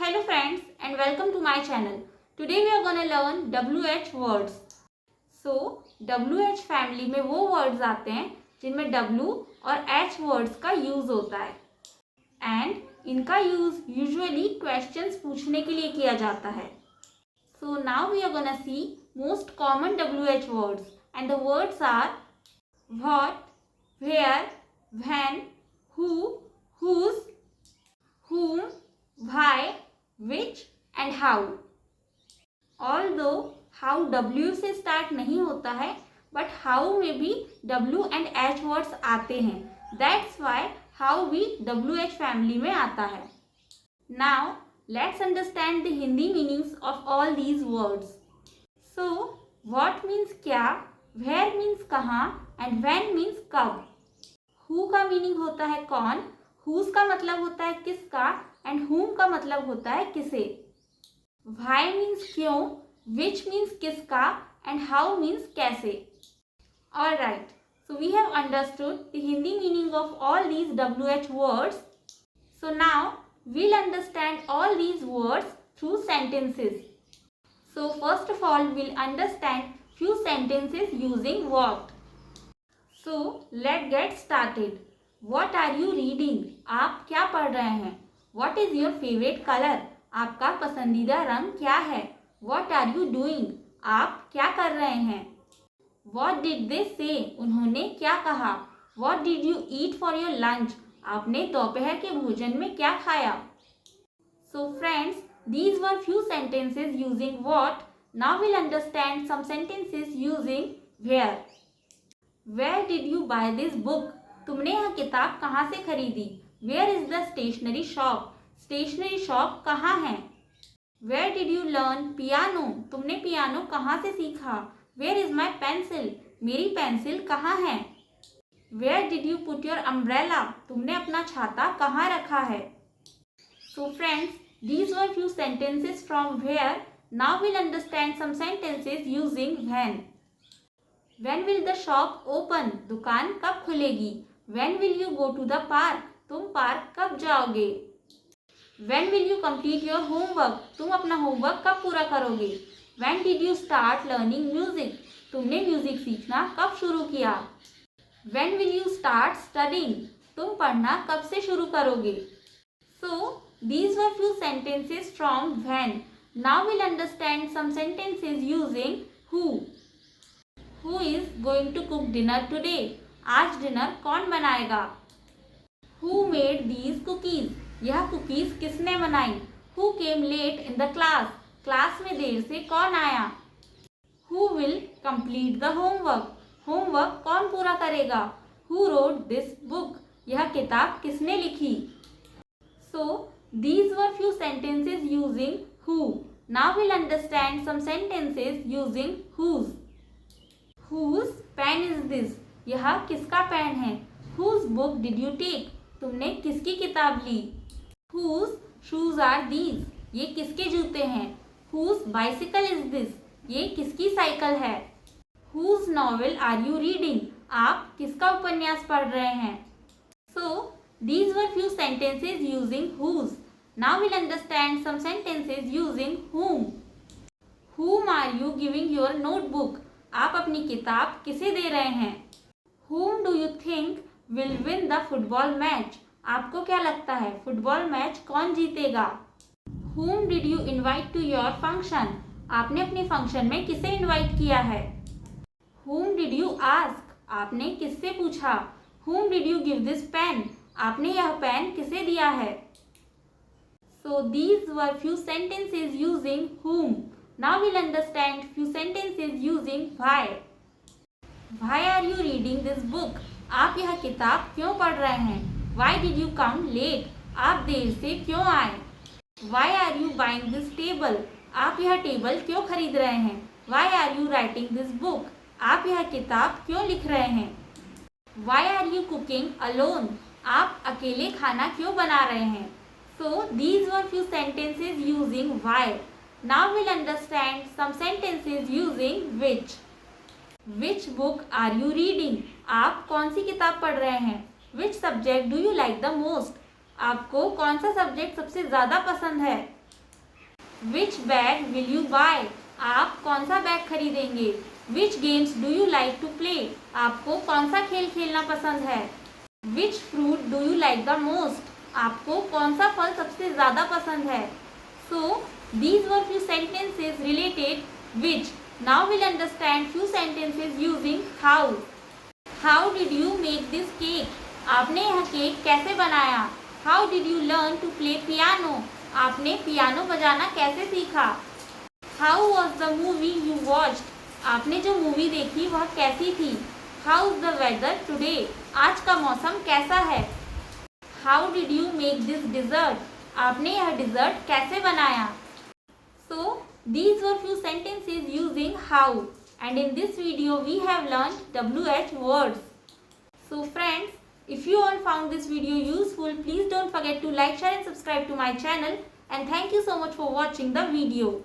Hello friends and welcome to my channel. Today we are gonna learn WH words. So WH family में वो words आते हैं जिनमें W और H words का use होता है and इनका use usually questions पूछने के लिए किया जाता है. So now we are gonna see most common WH words and the words are what, where, when, who, whose, whom, why, which and how. Although how W से start नहीं होता है but how में भी W and H words आते हैं. That's why how भी WH family में आता है. Now let's understand the Hindi meanings of all these words. So what means क्या, where means कहाँ and when means कब. Who का मीनिंग होता है कौन, whose का मतलब होता है किसका and whom का मतलब होता है किसे. Why means क्यों, which means किसका and how means कैसे. Alright, so we have understood the Hindi meaning of all these WH words. So now we'll understand all these words through sentences. So first of all we'll understand few sentences using what. So let's get started. What are you reading? आप क्या पढ़ रहे हैं. What is your favorite color? आपका पसंदीदा रंग क्या है. What are you doing? आप क्या कर रहे हैं. What did they say? उन्होंने क्या कहा. What did you eat for your lunch? आपने दोपहर के भोजन में क्या खाया. So friends, these were few sentences using what. Now we'll understand some sentences using where. Where did you buy this book? तुमने यह किताब कहाँ से खरीदी. Where is the stationery shop? Stationery shop कहाँ है. Where did you learn piano? तुमने piano कहाँ से सीखा. Where is my pencil? मेरी पेंसिल कहाँ है. Where did you put your umbrella? तुमने अपना छाता कहाँ रखा है. So friends, these were few sentences from where. Now we'll understand some sentences using when. When will the shop open? दुकान कब खुलेगी. When will you go to the park? तुम पार्क कब जाओगे. When will you complete your homework? तुम अपना homework कब पूरा करोगे. When did you start learning music? तुमने म्यूजिक सीखना कब शुरू किया. When will you start studying? तुम पढ़ना कब से शुरू करोगे. So these were few sentences from when. Now we'll understand some sentences using who. Who is going to cook dinner today? आज डिनर कौन बनाएगा. Who made these cookies? यह कुकीज किसने बनाई. Who came late in the class? Class में देर से कौन आया. Who will complete the homework? Homework कौन पूरा करेगा. Who wrote this book? यह किताब किसने लिखी. So these were few sentences using who. Now we'll understand some sentences using whose. Whose pen is this? यह किसका पेन है. Whose book did you take? तुमने किसकी किताब ली. Whose shoes are these? ये किसके जूते हैं. Whose bicycle is this? ये किसकी साइकिल है. Whose novel are you reading? आप किसका उपन्यास पढ़ रहे हैं. So these were few sentences using whose. Now we'll understand some sentences using whom. Whom are you giving your notebook? आप अपनी किताब किसे दे रहे हैं. Whom do you think will win the football match? आपको क्या लगता है फुटबॉल मैच कौन जीतेगा. Whom did you invite to your function? आपने अपने फंक्शन में किसे इनवाइट किया है. Whom did you ask? आपने किससे पूछा. Whom did you give this pen? आपने यह पेन किसे दिया है. So these were few sentences using whom. Now we'll understand few sentences using why. Why are you reading this book? आप यह किताब क्यों पढ़ रहे हैं. Why did you come late? आप देर से क्यों आए. Why are you buying this table? आप यह टेबल क्यों खरीद रहे हैं. Why are you writing this book? आप यह किताब क्यों लिख रहे हैं. Why are you cooking alone? आप अकेले खाना क्यों बना रहे हैं. So these were few sentences using why. Now we'll understand some sentences using which. Which book are you reading? आप कौन सी किताब पढ़ रहे हैं. Which subject do you like the most? आपको कौन सा सब्जेक्ट सबसे ज़्यादा पसंद है. Which bag will you buy? आप कौन सा बैग खरीदेंगे? Which games do you like to play? आपको कौन सा खेल खेलना पसंद है? Which fruit do you like the most? आपको कौन सा फल सबसे ज़्यादा पसंद है? So, these were few sentences related which. Now we'll understand few sentences using how. How did you make this cake? आपने यह केक कैसे बनाया? How did you learn to play piano? आपने पियानो बजाना कैसे सीखा? How was the movie you watched? आपने जो मूवी देखी वह कैसी थी? How is the weather today? आज का मौसम कैसा है? How did you make this dessert? आपने यह डिज़र्ट कैसे बनाया? So, these were few sentences using how, and in this video we have learned WH words. So friends, if you all found this video useful, please don't forget to like, share and subscribe to my channel, and thank you so much for watching the video.